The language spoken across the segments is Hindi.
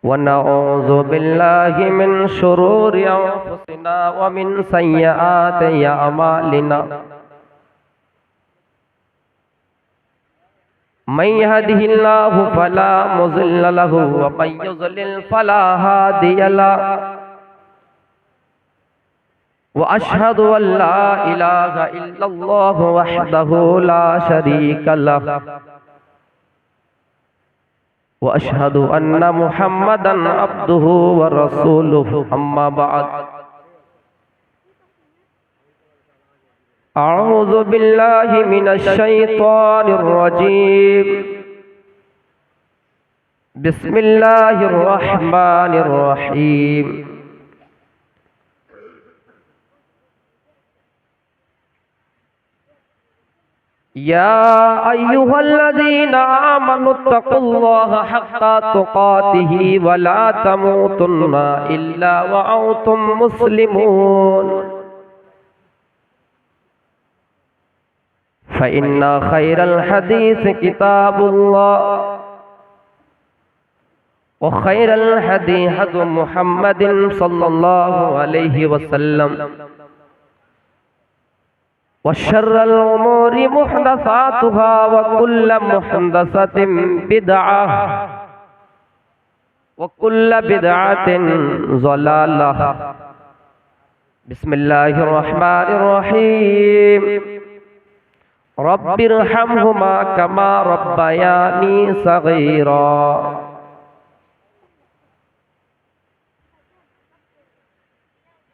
वनऊज़ु बिल्लाहि मिन शुरूरि अंफुसिना व मिन सय्यिआति अमालिना मन यहदिहिल्लाहु फला मुज़िल्ल लहु व मन युज़लिल फला हादिय लहु व अशहदु अल्ला इलाहा इल्लल्लाहु वहदहु ला शरीका लहु व अशहदु अन्न मुहम्मदन अब्दुहु व रसूलुहु अम्मा बअद अऊज़ु बिल्लाहि मिनश शैतानिर रजीम बिस्मिल्लाहिर रहमानिर रहीम या अय्युहल्लज़ीना आमनुत्तक़ुल्लाहा हक़्क़ा तुक़ातिही व ला तमूतुन्ना इल्ला व अंतुम मुस्लिमून फ़इन्ना ख़ैरल हदीस किताबुल्लाह व ख़ैरल हदी हदी मुहम्मदिन सल्लल्लाहु अलैहि वसल्लम व शर्रल उमूरि मुहदसातुहा व कुल्लु मुहदसतिन बिदअह व कुल्लु बिदअतिन ज़लालह बिस्मिल्लाहिर रहमानिर रहीम रब्बिरहमहुमा कमा रब्बयानी सगीरा।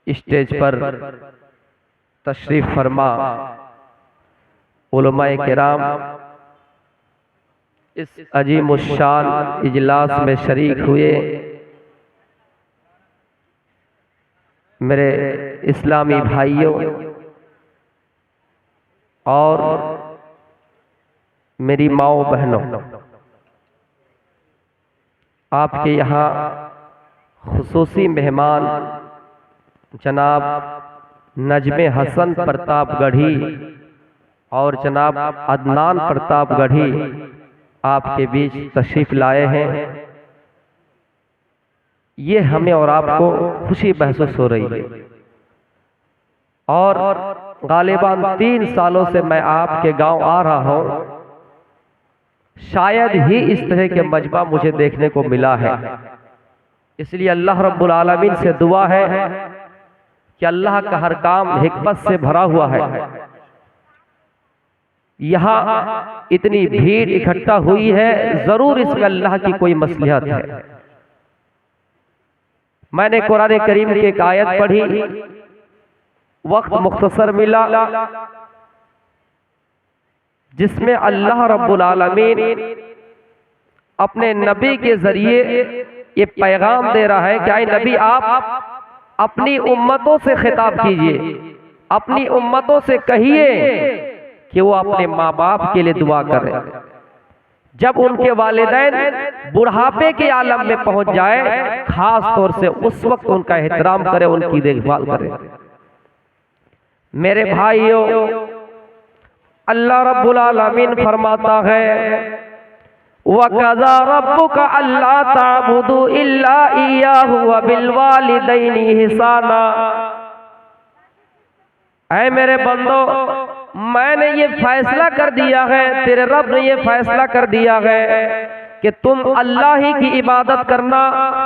स्टेज पर तशरीफ फरमा उलमाए किराम इस अजीमुश्शान इजलास में शरीक हुए मेरे इस्लामी भाइयों और मेरी माओ बहनों, आपके यहाँ खुसूसी मेहमान जनाब नजमे हसन प्रतापगढ़ी और जनाब अदनान प्रतापगढ़ी आपके बीच तशरीफ लाए हैं। ये हमें और आपको खुशी महसूस हो रही है और गालिबान 3 सालों से मैं आपके गांव आ रहा हूं, शायद ही इस तरह के मजमा मुझे देखने को मिला है। इसलिए अल्लाह रब्बुल आलमीन से दुआ है कि अल्लाह का हर काम हिकमत से भरा हुआ है। यहाँ इतनी भीड़ इकट्ठा हुई है, जरूर इसमें अल्लाह की कोई मसलहत है। मैंने कुरान करीम की एक आयत पढ़ी, वक्त मुख्तसर मिला, जिसमें अल्लाह रब्बुल आलमीन अपने नबी के जरिए ये पैगाम दे रहा है कि आए नबी आप अपनी उम्मतों से खिताब कीजिए, अपनी उम्मतों से कहिए कि वो अपने माँ बाप के लिए दुआ करें। जब उनके वालिदैन बुढ़ापे के आलम में पहुंच जाए, खास तौर से उस वक्त उनका एहतराम करें, उनकी देखभाल करें। मेरे भाइयों, अल्लाह रब्बुल आलमीन फरमाता है वक़ज़ा रब्बुका अल्ला ताबुदू इल्ला इय्याहु व बिल वालिदैनि इहसाना। ऐ मेरे बंदो, मैंने ये फैसला कर दिया है, तेरे रब ने ये फैसला कर दिया है कि तुम अल्लाह ही की इबादत करना,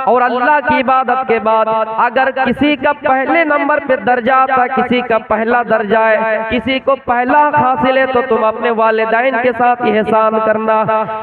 और अल्लाह की इबादत के बाद अगर किसी का पहले नंबर पे दर्जा आता, किसी का पहला दर्जा है, किसी को पहला हासिल है, तो तुम अपने वालिदैन के साथ एहसान करना।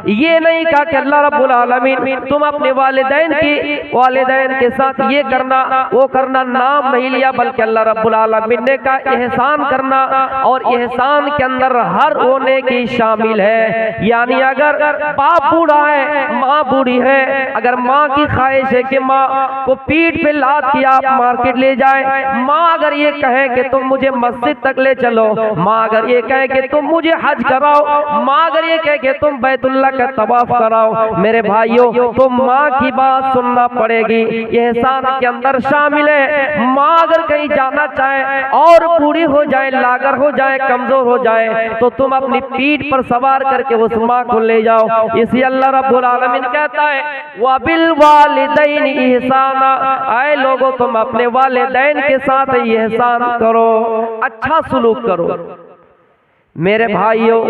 ये नहीं कहा कि अल्लाह रब्बुल आलमीन तुम अपने वालिदैन के साथ ये करना वो करना, नाम नहीं लिया, बल्कि अल्लाह रब्बुल आलमीन ने कहा एहसान करना, और एहसान के अंदर हर होने की शामिल है। यानी अगर बाप बूढ़ा है, माँ बूढ़ी है, अगर माँ की ख्वाहिश है कि माँ को पीठ पे लाद के आप मार्केट ले जाए, माँ अगर ये कहे कि तुम मुझे मस्जिद तक ले चलो, माँ अगर ये कहे कि तुम मुझे हज कराओ, माँ अगर ये कहे कि तुम बैतुल्लाह का तवाफ कराओ, मेरे भाइयों तो माँ की बात सुनना पड़ेगी। एहसान के अंदर शामिल है, माँ अगर कहीं जाना चाहे और बूढ़ी हो जाए, लागर हो जाए, कमजोर हो जाए, तो तुम अपनी पीठ पर सवार करके उस माँ को ले जाओ। इसी अल्लाह रब्बुल आलमीन कहता है वबिल वालिदैन इहसाना, ऐ लोगों तुम अपने वालिदैन के साथ एहसान करो, अच्छा सलूक करो। मेरे भाइयों,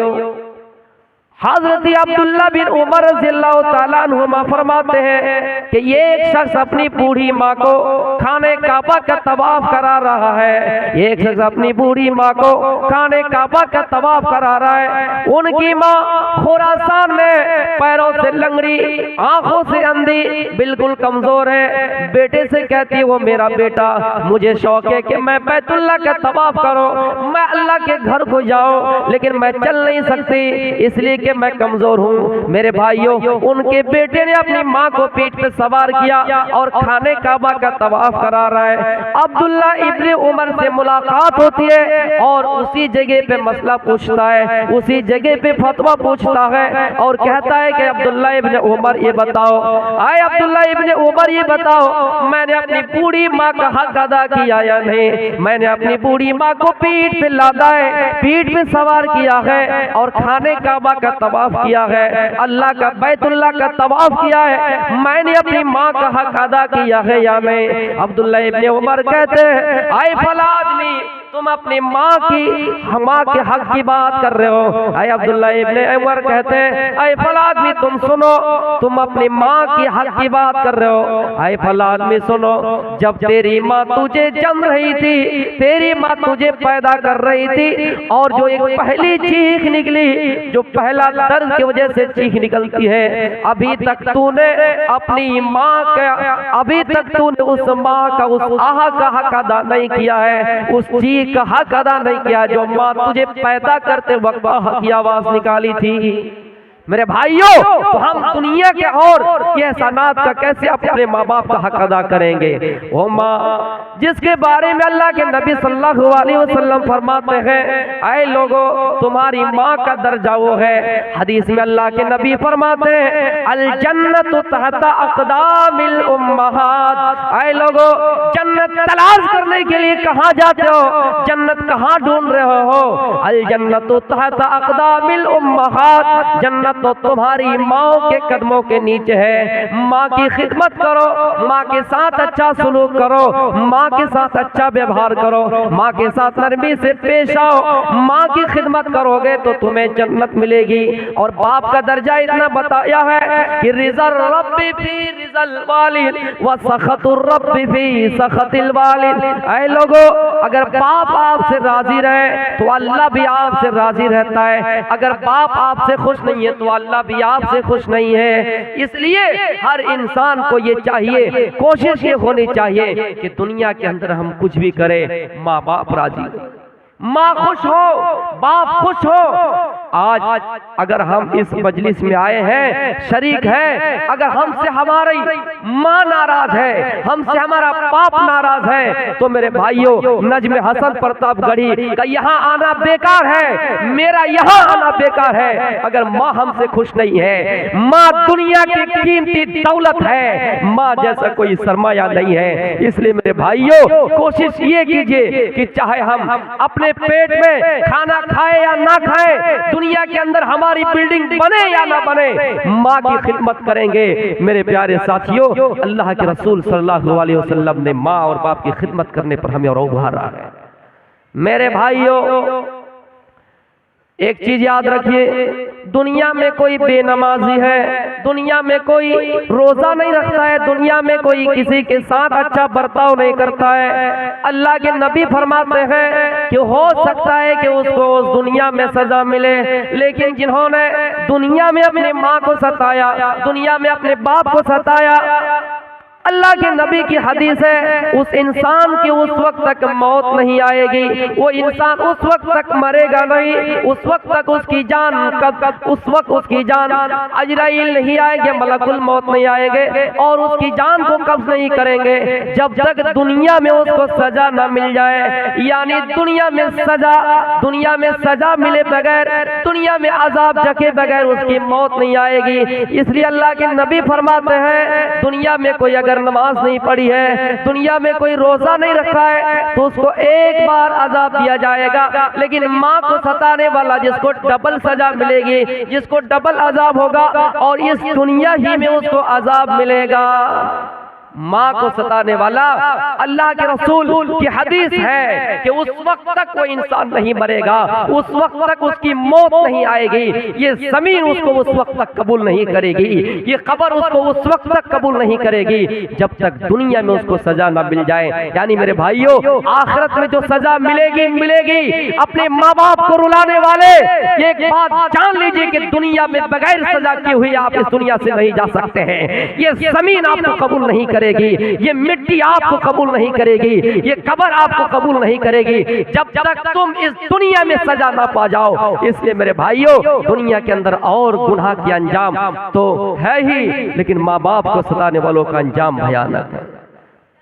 हज़रत अब्दुल्ला बिन उमर रज़ियल्लाहु ताला अन्हुमा फरमाते हैं कि ये एक शख्स अपनी बूढ़ी माँ को खाने काबा का तवाफ करा रहा है, एक शख्स अपनी बूढ़ी माँ को खाने काबा का तवाफ करा रहा है। उनकी माँ खुरासान में, पैरों से लंगड़ी, आंखों से अंधी, बिल्कुल कमजोर है। बेटे से कहती है वो मेरा बेटा, मुझे शौक है कि मैं बैतुल्लाह का तवाफ करूं, मैं अल्लाह के घर को जाऊं, लेकिन मैं चल नहीं सकती इसलिए कि मैं कमजोर हूँ। मेरे भाइयों, उनके बेटे ने अपनी माँ को पीठ पे सवार किया और खाने काबा का तवाफ करा रहा है। अब्दुल्ला इब्ने उमर से मुलाकात होती है और उसी जगह पे मसला पूछता है, उसी जगह पे फतवा पूछता है और कहता है कि अब्दुल्ला इब्ने उमर ये बताओ, आए अब्दुल्ला इब्ने उमर ये बताओ, मैंने अपनी बूढ़ी माँ का हक अदा किया या नहीं? मैंने अपनी बूढ़ी माँ को पीठ पे लादा है, पीठ पे सवार किया है और खाने काबा का तवाफ किया है, अल्लाह का बैतुल्लाह का तवाफ किया है, मैंने अपनी माँ का हक अदा किया है या नहीं? अब्दुल्ला इब्ने उमर कहते हैं आए फला आदमी, तुम अपनी माँ के हक की बात कर रहे हो। आए अब्दुल्ला इब्ने उमर कहते हैं आए फला आदमी तुम सुनो, तुम अपनी माँ की हक की बात कर रहे हो। आए फला आदमी सुनो, जब तेरी माँ तुझे जम रही थी, तेरी माँ तुझे पैदा कर रही थी और जो एक पहली चीख निकली, जो पहला दर्द की वजह से चीख निकलती है, अभी तक तूने अपनी माँ का, अभी तक तूने उस माँ का, उस आह का हक अदा नहीं किया है, उस चीख का हक अदा नहीं किया जो माँ तुझे पैदा करते वक्त आह की आवाज निकाली थी। मेरे भाइयों, तो हम दुनिया के और ये एहसानात का कैसे अपने माँ बाप का हक अदा करेंगे? वो माँ जिसके बारे में अल्लाह के नबी सल्लल्लाहु अलैहि वसल्लम फरमाते हैं ऐ लोगों तुम्हारी माँ का दर्जा वो है, हदीस में अल्लाह के नबी फरमाते हैं अल जन्नतु तहता अक़दामिल उम्महात, ऐ लोगों जन्नत तलाश करने के लिए कहाँ जाते हो? जन्नत कहाँ ढूंढ रहे हो? अल जन्नतु तहता अक़दामिल उम्महात, जन्नत तो तुम्हारी माँ के कदमों के नीचे है। माँ की खिदमत करो, माँ के साथ अच्छा सलूक करो, माँ के साथ अच्छा व्यवहार करो, माँ के साथ नरमी से पेश आओ, माँ की खिदमत करोगे तो तुम्हें जन्नत मिलेगी। और बाप का दर्जा इतना बताया है कि रिज़ल रब्बी फी रिज़ल वालिद व सखतुर रब्बी फी सखतिल वालिद। ऐ लोगों, अगर बाप आपसे राजी रहे तो अल्लाह भी आपसे राजी रहता है, अगर बाप आपसे खुश नहीं है तो अल्लाह भी आपसे खुश नहीं है। इसलिए हर इंसान को ये चाहिए, कोशिश ये होनी चाहिए कि दुनिया के अंदर हम कुछ भी करें, माँ बाप राजी, माँ खुश हो, बाप खुश हो। आज अगर हम इस मजलिस में आए हैं, शरीक हैं, अगर हमसे हमारी माँ नाराज है, हमसे हमारा बाप नाराज है, तो मेरे भाइयों नज्म हसन प्रतापगढ़ी का यहाँ आना बेकार है, मेरा यहाँ आना बेकार है, अगर माँ हमसे खुश नहीं है। माँ दुनिया की कीमती दौलत है, माँ जैसा कोई सरमाया नहीं है। इसलिए मेरे भाइयों कोशिश ये कीजिए कि चाहे हम अपने पेट में खाना खाए या ना खाए, दुनिया के अंदर हमारी बिल्डिंग बने या ना बने, माँ की खिदमत करेंगे। मेरे प्यारे साथियों, अल्लाह के रसूल सल्लल्लाहु अलैहि वसल्लम ने माँ और बाप की खिदमत करने पर हमें और उभारा है। मेरे भाइयों एक चीज याद रखिए, दुनिया में कोई बेनमाजी है, दुनिया में कोई रोजा नहीं रखता है, दुनिया में कोई किसी के साथ अच्छा बर्ताव नहीं करता है। अल्लाह के नबी फरमाते हैं कि हो सकता है कि उसको उस दुनिया में सजा मिले, लेकिन जिन्होंने दुनिया में अपने माँ को सताया, दुनिया में अपने बाप को सताया, अल्लाह के नबी की हदीस है उस इंसान की उस वक्त तक मौत नहीं आएगी, वो इंसान उस वक्त तक मरेगा नहीं, उस वक्त तक उसकी जान उस वक्त उसकी जान अजराइल नहीं आएंगे, मलकुल मौत नहीं आएंगे और उसकी जान को कब्ज नहीं करेंगे जब तक दुनिया में उसको सजा न मिल जाए। यानी दुनिया में सजा मिले बगैर, दुनिया में अजाब जके बगैर उसकी मौत नहीं आएगी। इसलिए अल्लाह के नबी फरमाते हैं दुनिया में कोई अगर अगर नमाज नहीं पढ़ी है, दुनिया में कोई रोजा नहीं रखा है, तो उसको एक बार अजाब दिया जाएगा। लेकिन माँ को सताने वाला, जिसको डबल सजा मिलेगी, जिसको डबल अजाब होगा, और इस दुनिया ही में उसको अजाब मिलेगा। माँ को सताने वाला, अल्लाह के रसूल की हदीस है कि उस वक्त तक वो इंसान नहीं मरेगा, उस वक्त तक उसकी मौत नहीं आएगी, ये जमीन उसको उस वक्त तक कबूल नहीं करेगी, ये कब्र उसको उस वक्त तक कबूल नहीं करेगी जब तक दुनिया में उसको सजा ना मिल जाए। यानी मेरे भाइयों, आखिरत में जो सजा मिलेगी मिलेगी। अपने माँ बाप को रुलाने वाले, एक बात जान लीजिए कि दुनिया में बगैर सजा किए हुए आप इस दुनिया से नहीं जा सकते हैं। ये जमीन आपको कबूल नहीं करेगी, ये मिट्टी आपको कबूल नहीं करेगी, ये कब्र आपको कबूल नहीं करेगी जब तक तुम इस दुनिया में सजा ना पा जाओ। इसलिए मेरे भाइयों, दुनिया के अंदर और गुनाह के अंजाम तो है ही, लेकिन माँ बाप को सताने वालों का अंजाम भयानक है।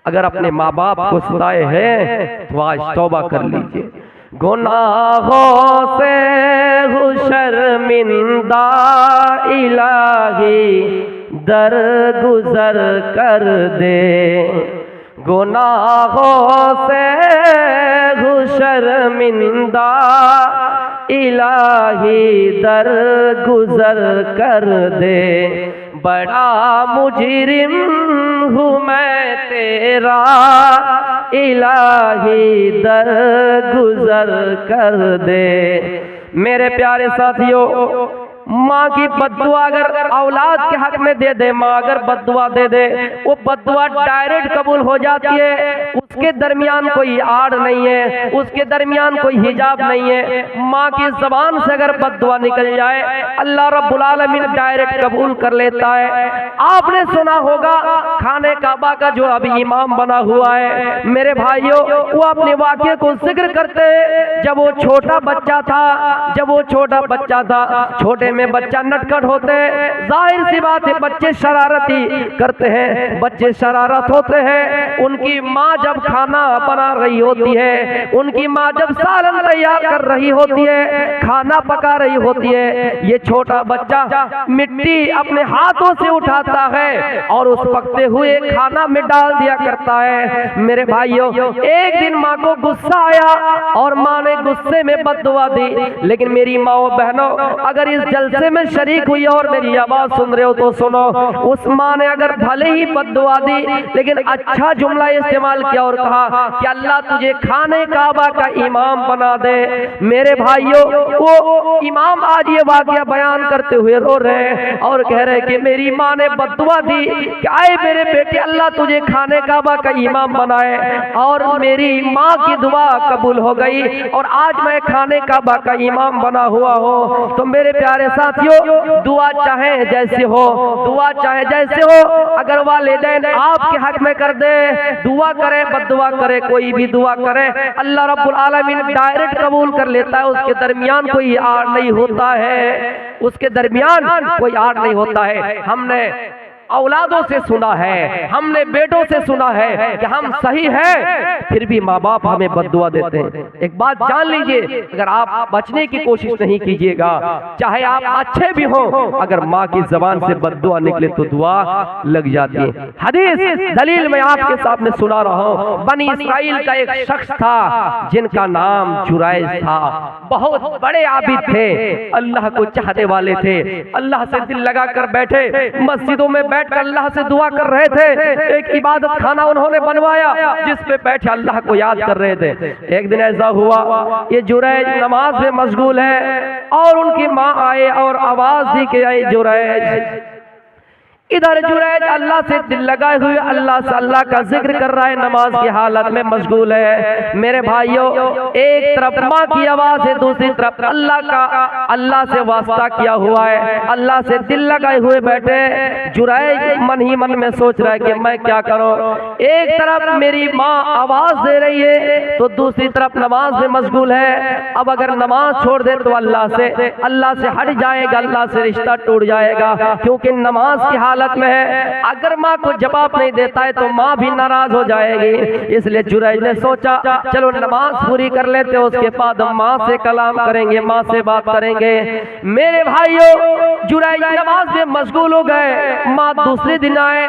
अगर अपने माँ बाप को सताए हैं तो आज तौबा कर लीजिए। गुनाहों से हूँ शर्मिंदा इलाही, दर गुजर कर दे। गुनाहों से हूँ शर्मिंदा इलाही, दर गुजर कर दे। बड़ा मुजरिम हूँ मैं तेरा इलाही, दर गुजर कर दे। मेरे प्यारे साथियों, माँ की बद्दुआ अगर औलाद के हक में दे दे, माँ अगर बद्दुआ दे दे, वो बद्दुआ डायरेक्ट कबूल हो जाती है। उसके दरमियान कोई आड़ नहीं है, उसके दरमियान कोई हिजाब नहीं है। माँ की जबान से अगर बद्दुआ निकल जाए, अल्लाह रब्बुल आलमीन डायरेक्ट कबूल कर लेता है। आपने सुना होगा खाने काबा का जो अभी इमाम बना हुआ है, मेरे भाइयों, वो अपने वाक़े को जिक्र करते हैं। जब वो छोटा बच्चा था, छोटे में बच्चा नटखट होते हैं, जाहिर सी बात है बच्चे शरारती करते हैं, बच्चे शरारत होते हैं। उनकी माँ जब खाना बना रही होती है, उनकी माँ जब सालन तैयार कर रही होती है, खाना पका रही होती है, ये छोटा बच्चा मिट्टी अपने हाथों से उठाता है और उस पकते हुए खाना में डाल दिया करता है। मेरे भाइयों, एक दिन माँ को गुस्सा आया और माँ ने गुस्से में बद्दुआ दी। लेकिन मेरी माँ और बहनों, अगर इस जलसे में शरीक हुई और मेरी आवाज सुन रहे हो तो सुनो, उस माँ ने अगर भले ही बद्दुआ दी, लेकिन अच्छा जुमला इस्तेमाल किया और कहा कि अल्लाह तुझे खाने काबा का इमाम बना दे। मेरे भाइयों, वो इमाम आज ये वाक़या बयान करते हुए रो रहे हैं और कह रहे कि मेरी माँ ने बद्दुआ दी कि आए मेरे बेटे, अल्लाह तुझे खाने काबा का इमाम बनाए, और मेरी माँ की दुआ कबूल हो गई और आज मैं खाने काबा का इमाम बना हुआ हूँ। तो मेरे प्यारे साथियों, दुआ चाहे जैसे हो, दुआ चाहे जैसे हो, अगर वालिदैन आपके हक में कर दे, दुआ करे बद्दुआ करे, कोई भी दुआ करे, अल्लाह रब्बुल आलमीन डायरेक्ट कबूल कर लेता है। उसके दरमियान कोई आड़ नहीं होता है, उसके दरमियान कोई आड़ नहीं होता है। हमने औलादों से सुना है, हमने बेटों से सुना है कि हम सही हैं, फिर भी माँ बाप हमें बद्दुआ देते हैं। एक बात जान लीजिए, अगर आप बचने की कोशिश नहीं कीजिएगा, चाहे आप अच्छे भी हो, अगर माँ की जबान से बद्दुआ निकले तो दुआ लग जाती है। हदीस दलील मैं आपके सामने सुना रहा हूँ। बनी इसराइल का एक शख्स था जिनका नाम जुरैज था। बहुत बड़े आबिद थे, अल्लाह को चाहने वाले थे, अल्लाह से दिल लगा कर बैठे, मस्जिदों में बैठकर अल्लाह से दुआ कर रहे थे। एक इबादत खाना उन्होंने बनवाया जिसपे बैठे अल्लाह को याद कर रहे थे। एक दिन ऐसा हुआ, ये जुरैज नमाज में मशगूल है और उनकी माँ आए और आवाज दी कि आए जुरैज। इधर जुरैज अल्लाह से दिल लगाए हुए अल्लाह से अल्लाह का जिक्र कर रहा है, नमाज की हालत में मशगूल है। मेरे भाइयों, एक तरफ माँ की आवाज है, दूसरी तरफ अल्लाह से वास्ता किया हुआ है, अल्लाह से दिल लगाए हुए बैठे। जुरैज मन ही मन में सोच रहा है कि मैं क्या करूं। एक तरफ मेरी माँ आवाज दे रही है तो दूसरी तरफ नमाज में मशगूल है। अब अगर नमाज छोड़ दे तो अल्लाह से हट जाएगा, अल्लाह से रिश्ता टूट जाएगा, क्योंकि नमाज की हालत में है। अगर माँ को जवाब नहीं देता है तो माँ भी नाराज हो जाएगी। इसलिए जुरैज ने सोचा चलो नमाज पूरी कर लेते, उसके बाद हम माँ से कलाम करेंगे, माँ से बात करेंगे। मेरे भाइयों, जुरैज नमाज में मशगूल हो गए। माँ दूसरे दिन आए,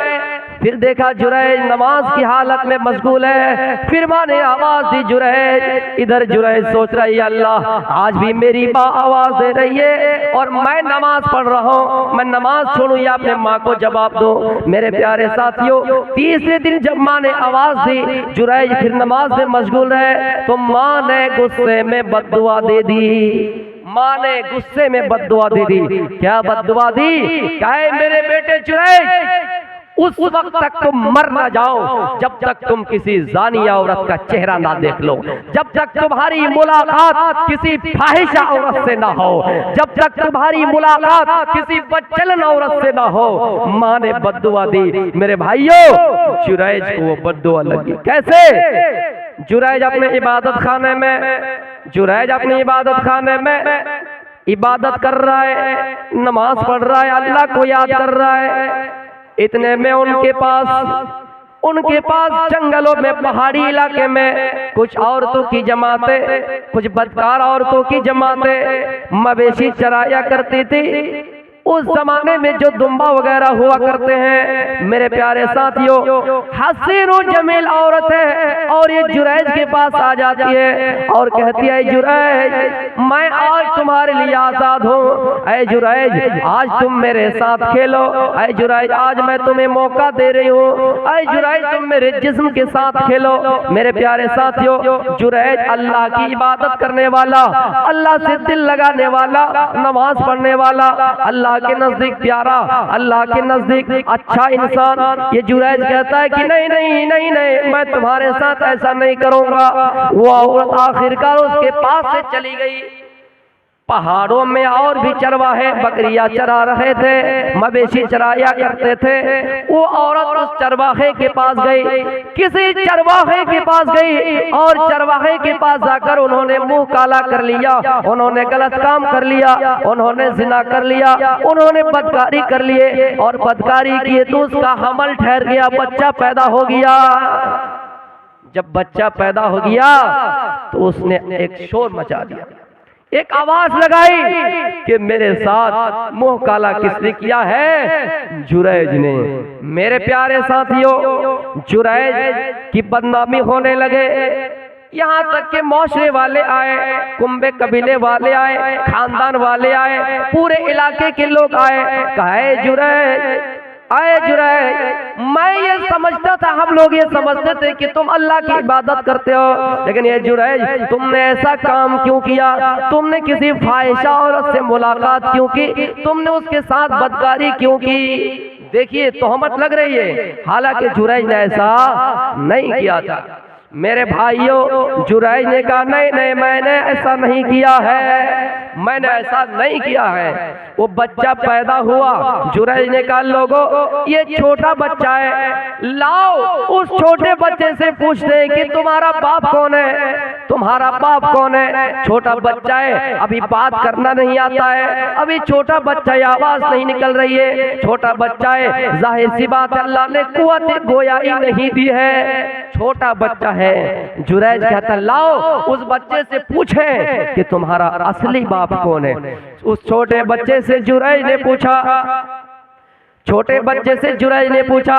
फिर देखा जुरैज नमाज की हालत में मशगूल है। फिर माँ ने आवाज दी जुरैज। इधर जुरैज सोच रही है अल्लाह आज भी मेरी माँ आवाज दे रही है और मैं नमाज पढ़ रहा हूँ, मैं नमाज छोड़ूं या अपने माँ को जवाब दूं। मेरे प्यारे साथियों, तीसरे दिन जब माँ ने आवाज दी, जुरैज फिर नमाज में मशगूल है, तो माँ ने गुस्से में बद्दुआ दे दी। माँ ने गुस्से में बद्दुआ दे दी। क्या बद्दुआ दी? क्या है मेरे बेटे जुरैज, उस वक्त तक तुम मर ना जाओ जब तक तुम किसी जानिया औरत का चेहरा ना देख लो, जब तक तुम्हारी मुलाकात किसी फाहिशा औरत से ना हो, जब तक तुम्हारी मुलाकात किसी बच्चलन औरत से ना हो। माँ ने बद्दुआ दी। मेरे भाइयों, जुरैज को वो बद्दुआ लगी। कैसे? जुरैज अपने इबादत खाने में, जुरैज अपनी इबादत खाने में इबादत कर रहा है, नमाज पढ़ रहा है, अल्लाह को याद कर रहा है। इतने में उनके पास जंगलों में, पहाड़ी इलाके में कुछ औरतों की जमातें, कुछ बदकार औरतों की जमातें मवेशी चराया करती थी। उस जमाने में जो दुम्बा वगैरह हुआ करते हैं, मेरे प्यारे साथियों, हसीन और जमील औरत है और ये जुरैज के पास आ जाती है और कहती है जुरैज मैं आज तुम्हारे लिए आजाद हूँ, ऐ जुरैज आज तुम मेरे साथ खेलो, ऐ जुरैज आज मैं तुम्हें मौका दे रही हूँ, ऐ जुरैज तुम मेरे जिस्म के साथ खेलो। मेरे प्यारे साथियों, जुरैज अल्लाह की इबादत करने वाला, अल्लाह से दिल लगाने वाला, नमाज पढ़ने वाला, अल्लाह के नजदीक प्यारा, अल्लाह के नजदीक अच्छा इंसान, ये जुरैज कहता है कि नहीं नहीं नहीं नहीं, मैं तुम्हारे साथ ऐसा नहीं करूंगा। वो औरत आखिरकार उसके पास से चली गई। पहाड़ों में और भी चरवाहे बकरियां चरा रहे थे, मवेशी चराया करते थे। वो औरत उस चरवाहे के पास गई, किसी चरवाहे के पास गई और चरवाहे के पास जाकर उन्होंने मुंह काला कर लिया, उन्होंने गलत काम कर लिया, उन्होंने जिना कर लिया, उन्होंने बदकारी कर लिए और बदकारी किए तो उसका हमल ठहर गया, बच्चा पैदा हो गया। जब बच्चा पैदा हो गया तो उसने एक शोर मचा दिया, एक आवाज लगाई कि मेरे साथ मुंह काला किसने किया है? जुरैज ने। मेरे प्यारे साथियों, जुरैज की बदनामी होने लगे। यहाँ तक के मौशरे वाले आए, कुंबे कबीले वाले आए, खानदान वाले आए, पूरे इलाके के लोग आए। कहे जुरैज, आए जुरैज, मैं ये समझता था, हम लोग ये समझते थे कि तुम अल्लाह की इबादत करते हो, लेकिन ये जुरैज तुमने ऐसा काम क्यों किया? तुमने किसी फाहिशा औरत से मुलाकात क्यों की? तुमने उसके साथ बदकारी क्यों की? देखिए तोहमत लग रही है, हालांकि जुरैज ने ऐसा नहीं किया था। मेरे भाइयों, जुरैज ने कहा नहीं नहीं मैंने ऐसा नहीं किया है, मैंने ऐसा नहीं किया है। वो बच्चा पैदा हुआ, जुरैज ने कहा लोगों ये छोटा बच्चा है, लाओ उस छोटे बच्चे से पूछते हैं कि तुम्हारा बाप कौन है, तुम्हारा बाप कौन है। छोटा बच्चा है, अभी बात करना नहीं आता है, अभी छोटा बच्चा है, आवाज नहीं निकल रही है, छोटा बच्चा है, जाहिर सी बात है अल्लाह ने कुव्वत गोयाई नहीं दी है, छोटा बच्चा है। जुरैज कहता लाओ उस बच्चे से पूछें कि तुम्हारा असली बाप कौन है। उस छोटे बच्चे से जुरैज ने पूछा, छोटे बच्चे से जुरैज ने पूछा,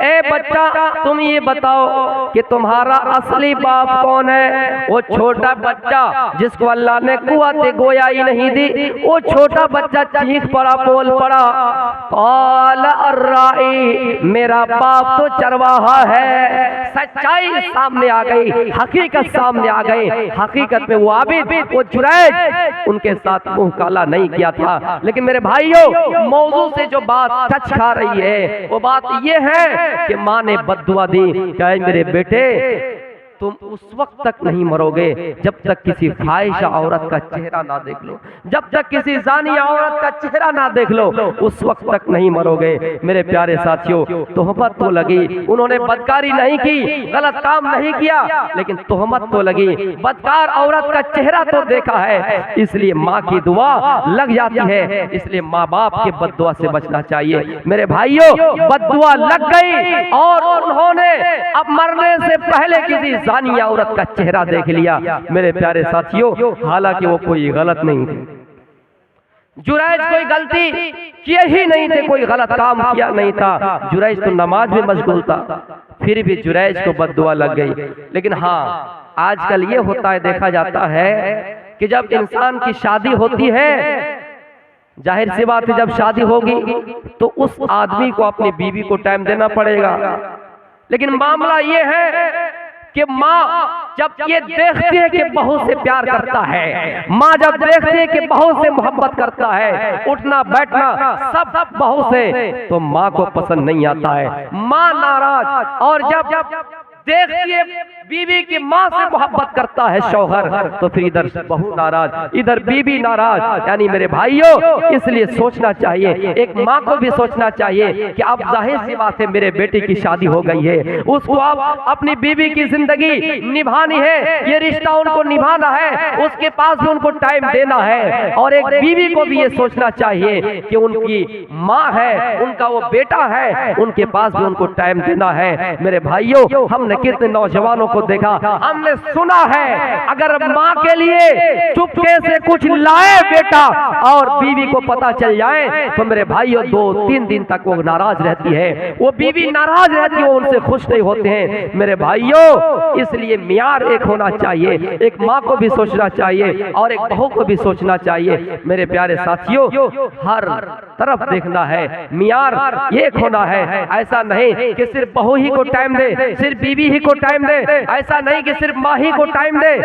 ए बच्चा तुम ये बताओ कि तुम्हारा असली बाप कौन है। वो छोटा बच्चा जिसको अल्लाह ने कुव्वत गोयाई नहीं दी, वो छोटा बच्चा चीख पड़ा, बोल पड़ा, क़ाल अर्राई, मेरा बाप तो चरवाहा है। सच्चाई सामने आ गई, हकीकत सामने आ गई। हकीकत में वो आबिद, वो जुरैज उनके साथ मुंह काला नहीं किया था। लेकिन मेरे भाइयों, मौजू से जो बात टच खा रही है वो बात ये है कि माँ ने बद्दुआ दी, क्या मेरे बेटे तुम उस वक्त तक नहीं मरोगे जब तक किसी फाहिशा औरत का चेहरा ना देख लो, जब तक किसी जानिया औरत का चेहरा ना देख लो, उस वक्त तक नहीं मरोगे। मेरे प्यारे साथियों, तोहमत तो लगी, उन्होंने बदकारी नहीं की, गलत काम नहीं किया, लेकिन तोहमत तो लगी, बदकार औरत का चेहरा तो देखा है, इसलिए माँ की दुआ लग जाती है। इसलिए माँ बाप के बद्दुआ से बचना चाहिए। मेरे भाइयों, बद्दुआ लग गई और उन्होंने अब मरने से पहले किसी जानिया औरत का चेहरा देख लिया। मेरे प्यारे साथियों, हालांकि वो कोई गलत नहीं थी, जुरैज कोई गलती किए ही नहीं थे, कोई गलत काम किया नहीं था, जुरैज तो नमाज में मशगूल था, फिर भी जुरैज को बद्दुआ लग गई। लेकिन हाँ, आजकल ये होता है, देखा जाता है कि जब इंसान की शादी होती है, जाहिर सी बात है जब शादी होगी तो उस आदमी को अपनी बीवी को टाइम देना पड़ेगा। लेकिन मामला ये है कि माँ जब ये देखती है कि बहू से प्यार करता है, माँ जब देखती है कि बहू से मोहब्बत करता है, उठना बैठना सब बहू से, तो माँ को पसंद नहीं आता है, माँ नाराज। और जब देखती है बीवी की माँ से मोहब्बत करता है शौहर, तो फिर इधर बहू नाराज, इधर बीवी नाराज। यानी मेरे भाइयों, इसलिए सोचना चाहिए, एक माँ को भी सोचना चाहिए कि अब जाहिर सी बात है मेरे बेटे की शादी हो गई है, उसको अब अपनी बीवी की जिंदगी निभानी है, ये रिश्ता उनको निभाना है, उसके पास भी उनको टाइम देना है। और एक बीवी को भी ये सोचना चाहिए कि उनकी माँ है, उनका वो बेटा है, उनके पास भी उनको टाइम देना है। मेरे भाइयों, हमने कितने नौजवानों को देखा, हमने सुना है, अगर माँ के लिए चुपके से कुछ लाए बेटा और बीवी को पता चल जाए तो मेरे भाइयों 2-3 दिन तक वो नाराज रहती है, वो बीवी नाराज रहती है, वो उनसे खुश नहीं होते हैं। मेरे भाइयों, इसलिए मियार एक होना चाहिए, एक माँ को भी सोचना चाहिए और एक बहू को भी सोचना चाहिए। मेरे प्यारे साथियों, हर तरफ देखना है, मियार एक होना है। ऐसा नहीं कि सिर्फ बहू ही को टाइम दे, सिर्फ बीवी ही को टाइम दे, ऐसा नहीं कि सिर्फ माँ ही को टाइम दे,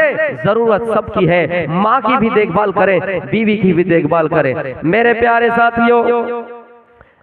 जरूरत सबकी है, माँ की भी देखभाल करें, बीवी की भी देखभाल करें। मेरे प्यारे साथियों,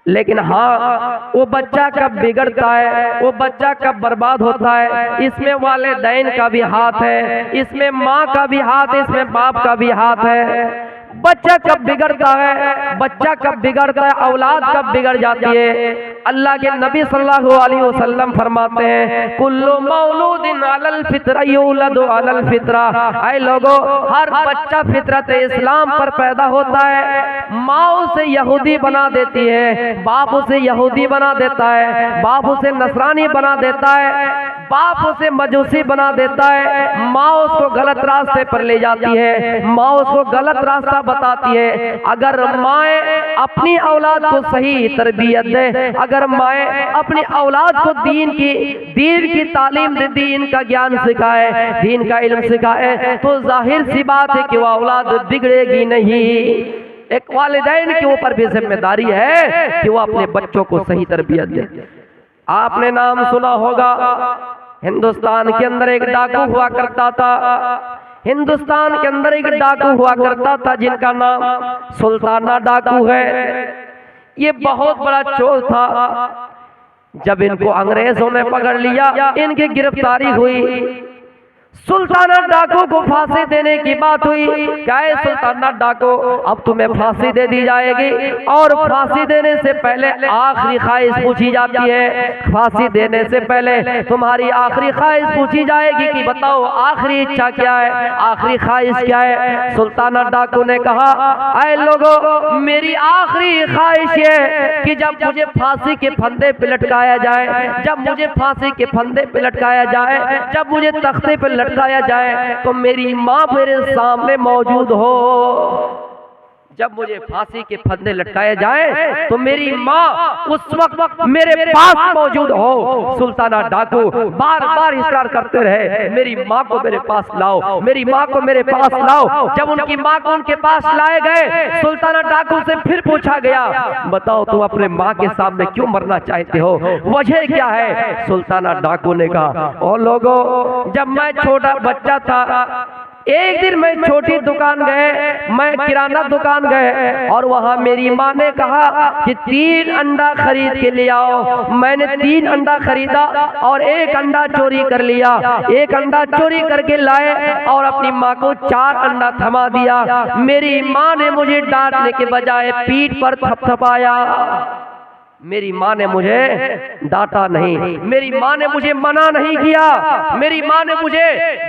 लेकिन हाँ, वो बच्चा कब बिगड़ता है, वो बच्चा कब बर्बाद होता है, इसमें वालिदैन का भी हाथ है, इसमें माँ का भी हाथ है, इसमें बाप का भी हाथ है। बच्चा कब बिगड़ता है, बच्चा कब बिगड़ता है, औलाद कब बिगड़ जाती है। अल्लाह के नबी सल्लल्लाहु अलैहि वसल्लम फरमाते हैं, कुल्लु मौलूदिन अलल फित्रा युलदु अलल फित्रा। ऐ लोगों, हर बच्चा फितरत इस्लाम पर पैदा होता है। माँ उसे यहूदी बना देती है, बाप उसे यहूदी बना देता है, बाप उसे नसरानी बना देता है, बाप उसे मजूसी बना देता है, माँ उसको गलत रास्ते पर ले जाती है, माँ उसको गलत रास्ता बताती है। अगर माए अपनी औलाद को सही तरबियत दे, अगर माए अपनी औलाद को दीन की तालीम दे, दीन का ज्ञान सिखाए, दीन का इल्म सिखाए, तो जाहिर सी बात है कि वो औलाद बिगड़ेगी नहीं। एक वालिदैन के ऊपर भी जिम्मेदारी है कि वो अपने बच्चों को सही तरबियत दे। आपने नाम सुना होगा, हिंदुस्तान के अंदर एक डाकू हुआ करता था, हिंदुस्तान के अंदर एक डाकू हुआ करता था जिनका नाम सुल्ताना डाकू है। ये बहुत बड़ा चोर था। जब इनको अंग्रेजों ने पकड़ लिया, इनकी गिरफ्तारी हुई, सुल्ताना डाकू को फांसी देने की बात हुई। क्या है सुल्ताना डाकू, अब तुम्हें फांसी दे दी जाएगी, और फांसी देने से पहले आखिरी ख्वाहिश पूछी जाती है। फांसी देने से पहले तुम्हारी आखिरी ख्वाहिश पूछी जाएगी कि बताओ आखिरी इच्छा क्या है, आखिरी ख्वाहिश क्या है। सुल्ताना डाकू ने कहा, ऐ लोगों, मेरी आखिरी ख्वाहिश है कि जब मुझे फांसी के फंदे पे लटकाया जाए, जब मुझे फांसी के फंदे पे लटकाया जाए, जब मुझे तख्ते पे लटकाया जाए, तो मेरी माँ मेरे सामने मौजूद हो। जब मुझे फांसी के फंदे लटकाए जाए तो मेरी माँ उस वक्त मेरे पास मौजूद हो। सुल्ताना डाकू बार बार इसरार करते रहे, मेरी माँ को मेरे पास लाओ, मेरी माँ को मेरे पास लाओ। जब उनकी माँ को उनके पास लाए गए, सुल्ताना डाकू से फिर पूछा गया, बताओ तुम अपने माँ के सामने क्यों मरना चाहते हो, वजह क्या है। सुल्ताना डाकू ने कहा, ओ लोगों, जब मैं छोटा बच्चा था, एक दिन मैं छोटी दुकान गए, मैं किराना दुकान गए, और वहां मेरी माँ ने कहा कि 3 अंडा खरीद के ले आओ। मैंने 3 अंडा खरीदा और 1 अंडा चोरी कर लिया। 1 अंडा चोरी करके लाए और अपनी माँ को 4 अंडा थमा दिया। मेरी माँ ने मुझे डांटने के बजाय पीठ पर थपथपाया। मेरी माँ ने मुझे डांटा नहीं, मेरी माँ ने मुझे मना नहीं किया, मेरी माँ ने मुझे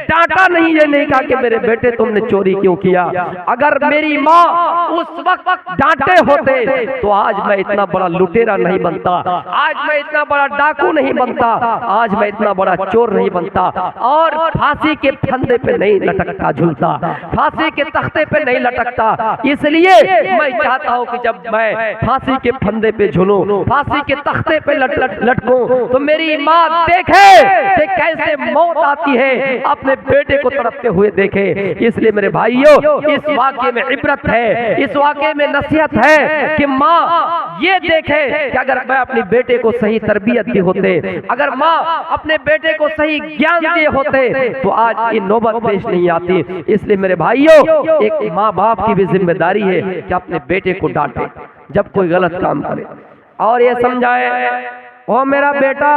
डांटा नहीं, ये नहीं कहा कि मेरे बेटे तुमने चोरी क्यों किया। अगर मेरी माँ उस वक्त डांटे होते तो आज मैं इतना बड़ा लुटेरा नहीं बनता, आज मैं इतना बड़ा डाकू नहीं बनता, आज मैं इतना बड़ा चोर नहीं बनता और फांसी के फंदे पे नहीं लटकता, झूलता, फांसी के तख्ते पे नहीं लटकता। इसलिए मैं चाहता हूँ कि जब मैं फांसी के फंदे पे झूलूं, फांसी के तख्ते पे लटकूं तो मेरी माँ देखे कि कैसे मौत आती है, अपने बेटे को तड़पते हुए देखे। इसलिए मेरे भाइयों, इस वाक़े में इबरत है, इस वाक़े में नसीहत है कि माँ ये देखे कि अगर मैं अपने बेटे को सही तरबियत दी होते, अगर माँ अपने बेटे को सही ज्ञान दिए होते तो आज ये नौबत पेश नहीं आती। इसलिए मेरे भाइयों, एक माँ बाप की भी जिम्मेदारी है कि अपने बेटे को डांटे जब कोई गलत काम करे और ये समझाए, ओ मेरा बेटा,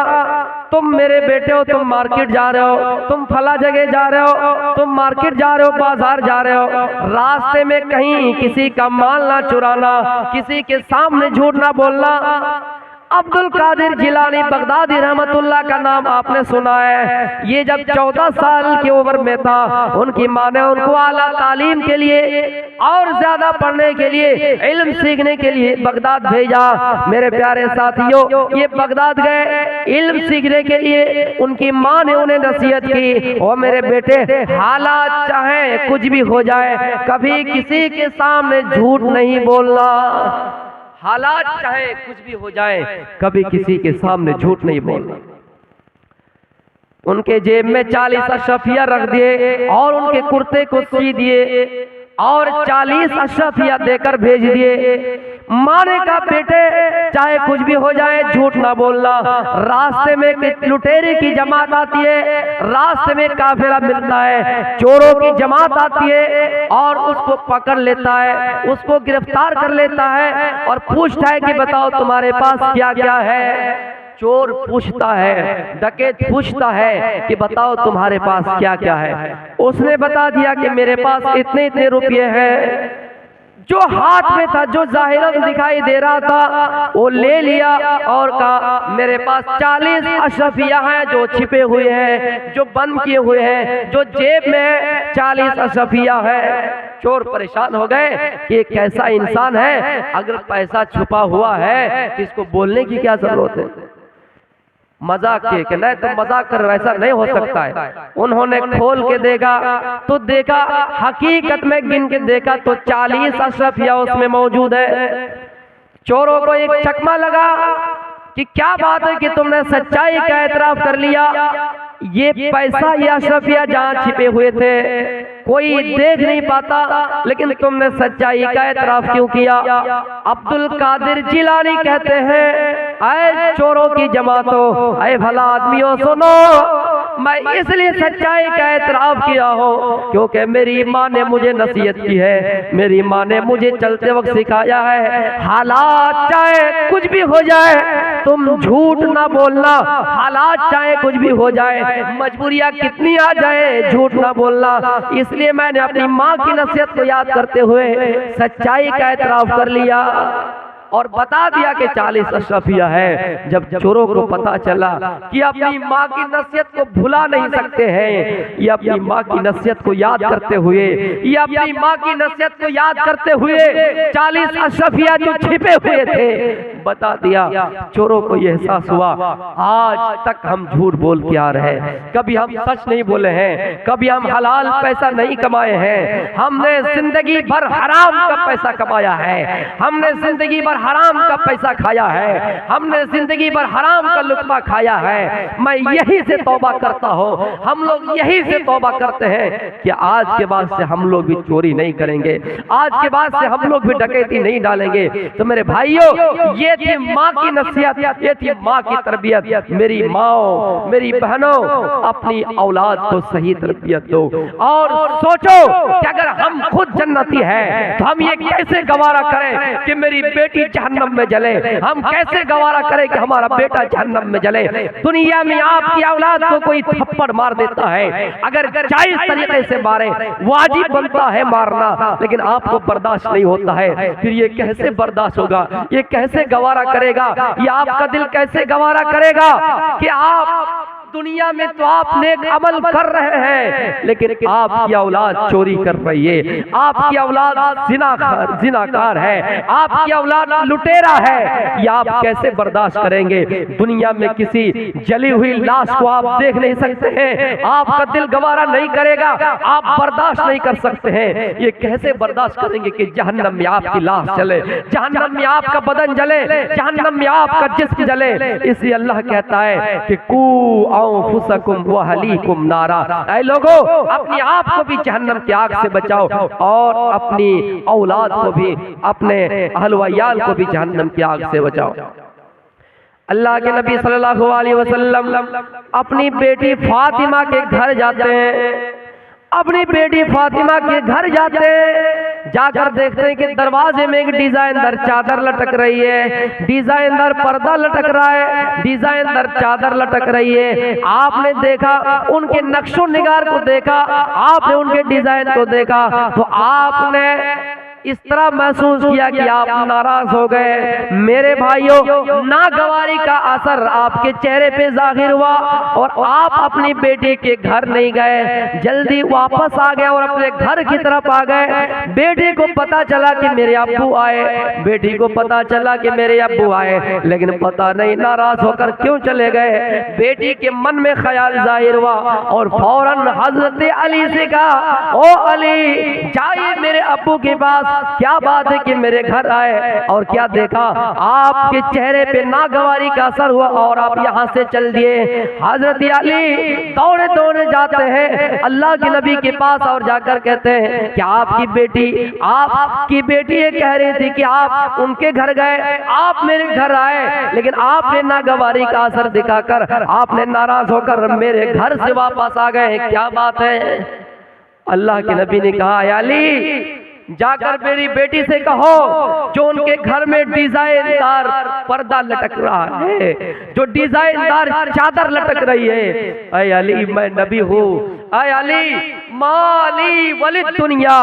तुम मेरे बेटे हो, तुम मार्केट जा रहे हो, तुम फला जगह जा रहे हो, तुम मार्केट जा रहे हो, बाजार जा रहे हो, रास्ते में कहीं किसी का माल ना चुराना, किसी के सामने झूठ ना बोलना। अब्दुल कादिर जिलानी बगदादी रहमतुल्लाह का नाम आपने सुना है। ये जब 14 साल की उम्र में था, उनकी माँ ने उनको आला तालीम के लिए और ज्यादा पढ़ने के लिए, इल्म सीखने के लिए बगदाद भेजा। मेरे प्यारे साथियों, ये बगदाद गए इल्म सीखने के लिए। उनकी माँ ने उन्हें नसीहत की, ओ मेरे बेटे, हालात चाहे कुछ भी हो जाए, कभी किसी के सामने झूठ नहीं बोलना। हालात चाहे कुछ भी हो जाए, कभी किसी के सामने झूठ नहीं बोलना। उनके जेब में 40 अशरफिया रख दिए और उनके कुर्ते को सी दिए और 40 अशरफिया देकर भेज दिए। माँ ने कहा, बेटे चाहे कुछ भी हो जाए झूठ ना बोलना। रास्ते में एक लुटेरे की जमात आती है, रास्ते में काफिला मिलता है, चोरों की जमात आती है और उसको पकड़ लेता है, उसको गिरफ्तार कर लेता है और पूछता है कि बताओ तुम्हारे पास क्या क्या है। चोर पूछता है, डकैत पूछता है कि बताओ तुम्हारे पास क्या क्या है। उसने बता दिया कि मेरे पास इतने इतने रुपये हैं। जो हाथ में था, जो जाहिरन दिखाई दे रहा था, वो ले लिया और कहा मेरे पास 40 अशरफिया हैं जो छिपे हुए हैं, जो बंद किए हुए हैं, जो जेब में 40 अशरफिया है। चोर परेशान हो गए कि कैसा इंसान है, अगर पैसा छुपा हुआ है तो इसको बोलने की क्या जरूरत है। मजाक किए कि नहीं तुम मजाक कर, ऐसा नहीं हो सकता है। उन्होंने खोल के देखा तो देखा, हकीकत में गिन के देखा तो 40 अशरफिया उसमें मौजूद है। चोरों को एक चकमा लगा कि क्या बात है कि तुमने सच्चाई का एतराफ कर लिया। ये पैसा या अशरफिया जहाँ छिपे हुए थे कोई देख नहीं पाता, लेकिन तुमने सच्चाई का एतराफ क्यों किया। अब्दुल कादिर जिलानी कहते हैं, ऐ चोरों की जमातों, ऐ भला आदमियों सुनो, मैं इसलिए सच्चाई का एतराफ किया हो क्योंकि मेरी माँ ने मुझे नसीहत की है, मेरी माँ ने मुझे चलते वक्त सिखाया है, हालात चाहे कुछ भी हो जाए तुम झूठ ना बोलना। हालात चाहे कुछ भी हो जाए, मजबूरियां कितनी आ जाए, झूठ ना बोलना। इसलिए मैंने अपनी माँ की नसीहत को याद करते हुए सच्चाई का एतराफ कर लिया और बता दिया कि 40 अशरफिया है। जब चोरों को पता चला कि अपनी माँ की नसीहत को भुला नहीं सकते हैं, ये अपनी माँ की नसीहत को याद करते हुए, ये अपनी माँ की नसीहत को याद करते हुए 40 अशरफिया जो छिपे हुए थे बता दिया। चोरों को यह एहसास हुआ, आज तक हम झूठ बोल के आ रहे हैं, कभी हम सच नहीं बोले हैं, कभी हम हलाल पैसा नहीं कमाए हैं, हमने जिंदगी भर हराम का पैसा कमाया है, हमने जिंदगी भर हराम का पैसा खाया है, हमने जिंदगी भर हराम का लुक्मा खाया है। मैं यही से तौबा करता हूँ, हम लोग यही से तौबा करते हैं कि आज के बाद से हम लोग भी चोरी नहीं करेंगे, आज के बाद से हम लोग भी डकैती नहीं डालेंगे। तो मेरे भाइयों, ये थी माँ की नसीहत, ये थी माँ की तरबियत। मेरी माँ, मेरी बहनों, अपनी औलाद को सही तरबियत दो और सोचो कि अगर हम खुद जन्नती हैं तो हम ये कैसे गवारा करें कि मेरी बेटी जहन्नम में जले, हम कैसे गवारा करें कि हमारा बेटा जहन्नम में जले। दुनिया में आपकी औलाद को कोई थप्पड़ मार देता है, अगर जायज तरीके से मारे, वाजिब बनता है मारना, लेकिन आपको बर्दाश्त नहीं होता है, फिर ये कैसे बर्दाश्त होगा, ये कैसे गवारा गवारा करेगा? ये आपका दिल कैसे गवारा करेगा कि आप दुनिया में तो आप नेक अमल कर रहे हैं, लेकिन आपकी औलाद चोरी कर रही है, आपकी औलाद जिनाकार है, आपकी औलाद लुटेरा है। ये आप कैसे बर्दाश्त करेंगे? दुनिया में किसी जली हुई लाश को आप देख नहीं सकते हैं, आपका दिल गवारा नहीं करेगा, आप बर्दाश्त नहीं कर सकते हैं। ये कैसे बर्दाश्त करेंगे कि जहन्नम में आपकी लाश जले, जहन्नम में आपका बदन जले, जहन्नम में आपका जिस्म जले। इसलिए अल्लाह कहता है कि कू अंफुसकुम व अहलीकुम नारा, ऐ लोगों अपने आप को भी जहन्नम की आग से बचाओ और अपनी औलाद को भी, अपने अहल व अयाल को भी जहन्नम की आग से बचाओ। अल्लाह के नबी सल्लल्लाहु अलैहि वसल्लम अपनी बेटी फातिमा के घर जाते हैं, अपनी बेटी फातिमा के घर जाते हैं, जाकर देखते हैं कि दरवाजे में एक डिजाइनदार चादर लटक रही है, डिजाइनदार पर्दा लटक रहा है, डिजाइनदार चादर लटक रही है। आपने देखा उनके नक्शो निगार को देखा, आपने उनके डिजाइन को देखा, तो आपने इस तरह महसूस किया कि आप नाराज हो गए। मेरे भाइयों, नागवारी का असर आपके चेहरे पे जाहिर हुआ और आप अपनी बेटी के घर नहीं गए, जल्दी वापस आ गए और अपने घर की तरफ आ गए। बेटी को पता चला कि मेरे अब्बू आए, बेटी को पता चला कि मेरे अब्बू आए, लेकिन पता नहीं नाराज होकर क्यों चले गए। बेटी के मन में ख्याल जाहिर हुआ और फौरन हजरत अली से कहा, ओ अली जाइए मेरे अब्बू के पास, क्या बात है कि मेरे घर आए और क्या देखा? आपके चेहरे पे नागवारी का असर हुआ और आप यहाँ से चल दिए। हजरत अली दौड़े दौड़े जाते हैं अल्लाह के नबी के पास और जाकर कहते हैं कि आपकी बेटी ये कह रही थी कि आप उनके घर गए, आप मेरे घर आए, लेकिन आपने नागवारी का असर दिखाकर आपने नाराज होकर मेरे घर से वापस आ गए, क्या बात है? अल्लाह के नबी ने कहा, अली जाकर मेरी बेटी से कहो जो उनके घर में डिजाइनदार पर्दा लटक रहा है, जो डिजाइनदार चादर लटक रही है, ऐ अली मैं नबी हूँ, ऐ अली माली वलिद दुनिया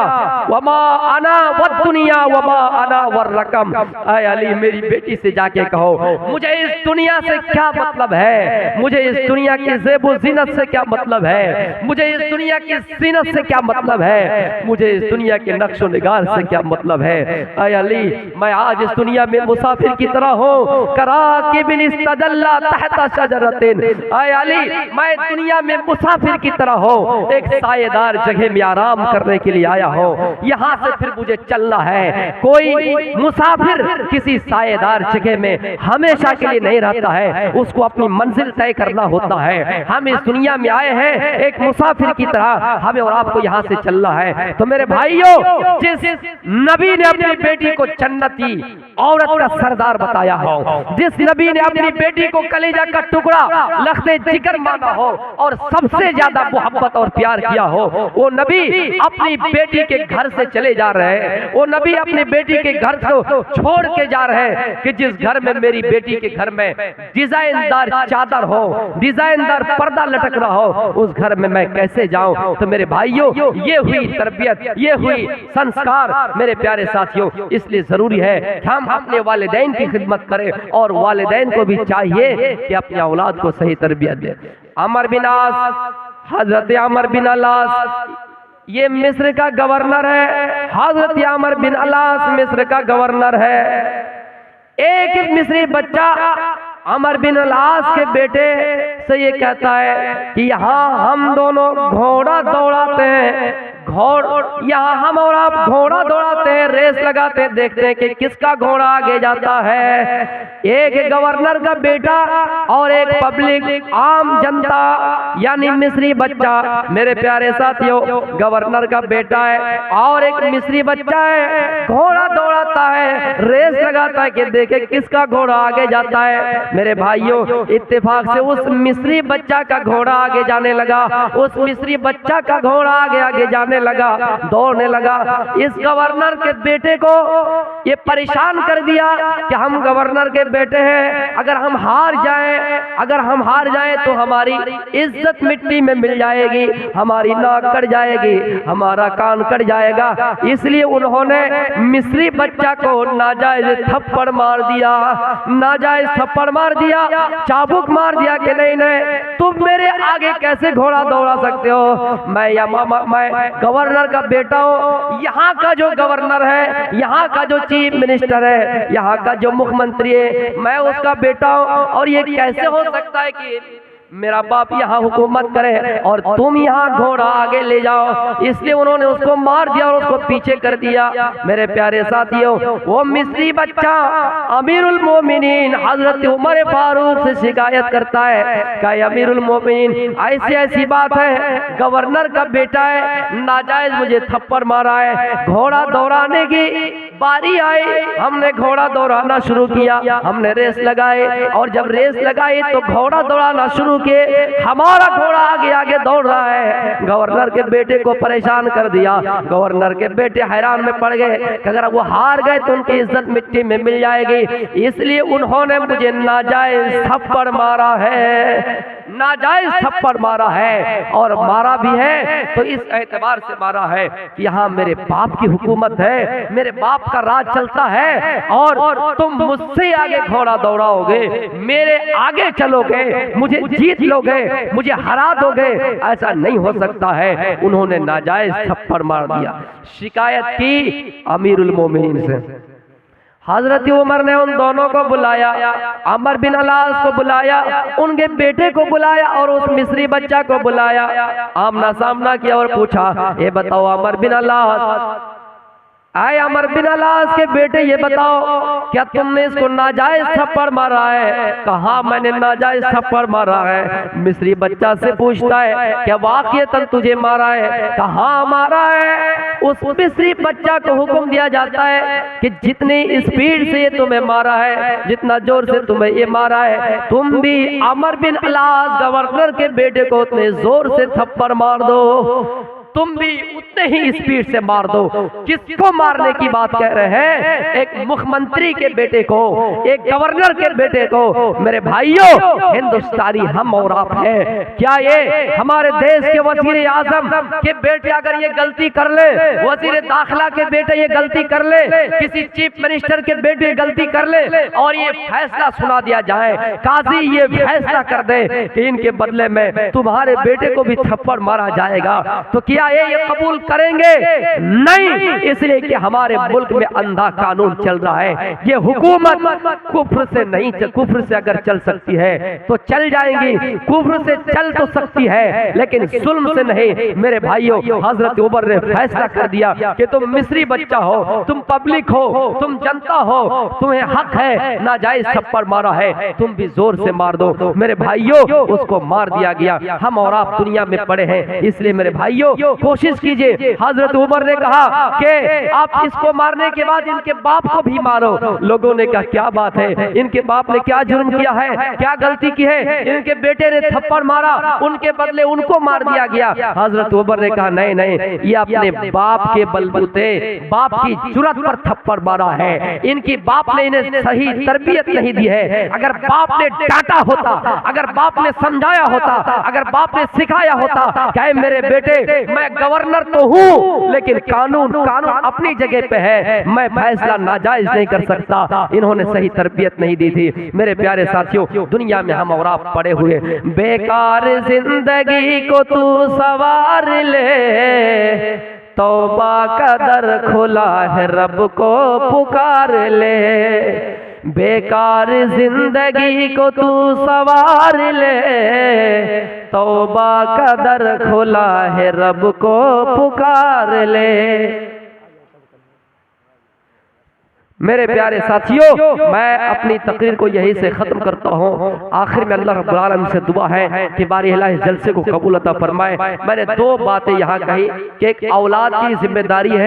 वमा अना वद दुनिया वमा अना वर रकम। ऐ अली मेरी बेटी से जाके कहो मुझे इस दुनिया से क्या मतलब है, मुझे इस दुनिया की ज़ेबो ज़ीनत से क्या मतलब है, मुझे इस दुनिया की ज़ीनत से क्या मतलब है, मुझे इस दुनिया के नक्शो निगार से क्या मतलब है। ऐ अली मैं आज इस दुनिया में मुसाफिर की तरह हूँ, कराकिबिन इस्तदल्ला तहता शजरतिन। ऐ अली मैं दुनिया में मुसाफिर की तरह हूँ, एक सायेदार जगह में आराम करने के लिए आया हूँ, यहाँ से फिर मुझे चलना है। कोई मुसाफिर किसी सायेदार जगह में हमेशा के लिए नहीं रहता है, उसको अपनी मंजिल तय करना होता है। हम इस दुनिया में आए हैं एक मुसाफिर की तरह, हमें और आपको यहाँ से चलना है। तो मेरे भाइयों, जिस नबी ने अपनी बेटी को जन्नती औरत का सरदार बताया हो, जिस नबी ने अपनी बेटी को कलेजा का टुकड़ा लख्ते जिगर माना हो और सबसे ज्यादा मोहब्बत और प्यार किया हो, वो नबी अपनी बेटी के घर से चले जा रहे हैं, वो नबी अपनी बेटी के घर को छोड़ के जा रहे हैं कि जिस घर में मेरी बेटी के घर में डिजाइनदार चादर हो, डिजाइनदार पर्दा लटक रहा हो, उस घर में मैं कैसे जाऊं। तो मेरे भाइयों, ये हुई तरबियत, ये हुई संस्कार मेरे प्यारे साथियों। इसलिए जरूरी है कि हम अपने वालिदैन की खिदमत करें और वालिदैन को भी चाहिए कि अपनी औलाद को सही तरबियत दें। अमर बिन आस, हजरत अमर बिन अलास ये मिस्र का गवर्नर है, हजरत अमर बिन अलास मिस्र का गवर्नर है। एक मिस्री बच्चा अमर बिन अलास के बेटे से ये कहता है कि यहाँ हम दोनों घोड़ा दौड़ाते हैं, यहाँ हम और आप घोड़ा दौड़ाते हैं, रेस लगाते हैं, देखते हैं कि किसका घोड़ा आगे जाता है। एक गवर्नर का बेटा और एक पब्लिक आम जनता यानी मिस्री बच्चा, मेरे प्यारे साथियों, गवर्नर का बेटा है और एक मिस्री बच्चा है, घोड़ा दौड़ाता है, रेस लगाता है कि देखे किसका घोड़ा आगे जाता है। मेरे भाइयों, इत्तेफाक से उस मिस्री बच्चा का घोड़ा आगे जाने लगा, उस मिस्री बच्चा का घोड़ा आगे आगे जाने लगा, दौड़ने लगा। इस गवर्नर के बेटे को ये परेशान कर दिया कि हम गवर्नर के बेटे हैं, अगर हम हार जाएं तो हमारी इज्जत मिट्टी में मिल जाएगी, हमारी नाक कट जाएगी, हमारा कान कट जाएगा। इसलिए उन्होंने मिस्री बच्चा को नाजायज थप्पड़ मार दिया, नाजायज थप्पड़ मार दिया, चाबुक मार दिया कि नहीं तुम मेरे आगे कैसे घोड़ा दौड़ा सकते हो, मैं गवर्नर का बेटा हूँ, यहाँ का जो गवर्नर है, यहाँ का जो चीफ मिनिस्टर है, यहाँ का जो मुख्यमंत्री है, मैं उसका बेटा हूँ। और ये कैसे हो सकता है कि मेरा बाप यहाँ हुकूमत करे और तुम यहाँ घोड़ा आगे ले जाओ। इसलिए उन्होंने उसको मार दिया और उसको पीछे कर दिया। मेरे प्यारे साथियों, वो मिस्री बच्चा अमीरुल मोमिनीन हजरत उमर फारूक से शिकायत करता है कि अमीरुल मोमिनीन ऐसी बात है, गवर्नर का बेटा है, नाजायज मुझे थप्पड़ मारा है, घोड़ा दौड़ाने की बारी आई, हमने घोड़ा दौड़ाना शुरू किया, हमने रेस लगाए और जब रेस लगाई तो घोड़ा दौड़ाना शुरू के हमारा घोड़ा आगे आगे दौड़ रहा है। गवर्नर के बेटे को परेशान कर दिया। गवर्नर के बेटे हैरान में पड़ गए कि अगर वो हार गए तो उनकी इज्जत मिट्टी में मिल जाएगी, इसलिए उन्होंने मुझे नाजायज थप्पड़ मारा है, नाजायज थप्पड़ मारा है और मारा भी है तो इस एतबार से मारा है कि यहाँ मेरे बाप की हुकूमत है, मेरे बाप का राज चलता है और तुम मुझसे आगे घोड़ा दौड़ाओगे, मेरे आगे चलोगे, मुझे जीत लोगे, मुझे हरा दोगे, ऐसा नहीं हो सकता है। उन्होंने नाजायज थप्पड़ मार दिया। शिकायत की अमीरुल मोमिनीन से। हजरत उमर ने उन दोनों को बुलाया, अमर बिन अलास को बुलाया, उनके बेटे को बुलाया और उस मिस्री बच्चा को बुलाया, आमना सामना किया और पूछा, ये बताओ अमर बिन अलास, आए अमर बिन अलास के बेटे, ये बताओ क्या तुमने इसको नाजायज थप्पड़ मारा है? कहा मैंने नाजायज थप्पड़ मारा है। मिस्री बच्चा से पूछता है क्या वाकईतन तुझे मारा है? कहा मारा है। उस मिस्री बच्चा को हुक्म दिया जाता है कि जितनी स्पीड से ये तुम्हें मारा है, जितना जोर से तुम्हें ये मारा है, तुम भी अमर बिन अलास गवर्नर के बेटे को उतने जोर से थप्पड़ मार दो, तुम भी उतने ही स्पीड से मार दो। किसको मारने की बात कह रहे हैं? एक मुख्यमंत्री के बेटे को, एक गवर्नर के बेटे को। मेरे भाइयों, हिंदुस्तानी हम और आप हैं, क्या ये हमारे देश के वजीर आजम के बेटे अगर ये गलती कर ले, वजीर दाखिला के बेटे ये गलती कर ले, किसी चीफ मिनिस्टर के बेटे गलती कर ले और ये फैसला सुना दिया जाए, काजी ये फैसला कर दे कि इनके बदले में तुम्हारे बेटे को भी थप्पड़ मारा जाएगा, तो क्या ये कबूल करेंगे? नहीं, इसलिए कि हमारे मुल्क में अंधा कानून चल रहा है। ये हुकूमत कुफ्र से नहीं, कुफ्र से अगर चल सकती है तो चल जाएंगी, कुफ्र से चल तो सकती है लेकिन जुल्म से नहीं। मेरे भाइयों, हजरत उमर ने फैसला कर दिया कि तुम मिस्री बच्चा हो, तुम पब्लिक हो, तुम जनता हो, तुम्हें हक है, नाजायज थप्पड़ मारा है, तुम भी जोर से मार दो। मेरे भाइयों, उसको मार दिया गया। हम और आप दुनिया में पड़े हैं, इसलिए मेरे भाइयों कोशिश कीजिए। हजरत उमर ने कहा कि आप इसको मारने के बाद इनके बाप को भी मारो। लोगों ने कहा क्या बात है, इनके बाप ने क्या जुर्म किया है, क्या गलती की है? इनके बेटे ने थप्पड़ मारा, उनके बदले उनको मार दिया गया। हजरत उमर ने कहा नहीं नहीं, ये अपने बाप के बलबूते, बाप की जुर्रत पर थप्पड़ मारा है। इनकी बाप ने इन्हें सही तरबियत नहीं दी है। अगर बाप ने डांटा होता, अगर बाप ने समझाया होता, अगर बाप ने सिखाया होता कि मेरे बेटे, मैं गवर्नर तो हूँ लेकिन कानून अपनी जगह पे है, मैं फैसला नाजायज नहीं कर सकता, इन्होंने सही तरबियत नहीं दी थी। मेरे प्यारे साथियों, दुनिया में हम और आप पड़े हुए, बेकार जिंदगी को तू सवार ले, तौबा का दर खुला है रब को पुकार ले, बेकार जिंदगी को तू सवार ले, तौबा का दर खुला है रब को पुकार ले। मेरे प्यारे साथियों, मैं अपनी तकरीर को यही से खत्म करता हूँ। आखिर में अल्लाह रब्बुल आलमीन से दुआ है कि बारी इलाही इस जलसे को कबूल अता फरमाए। मैंने दो बातें यहाँ कही कि एक औलाद की जिम्मेदारी है,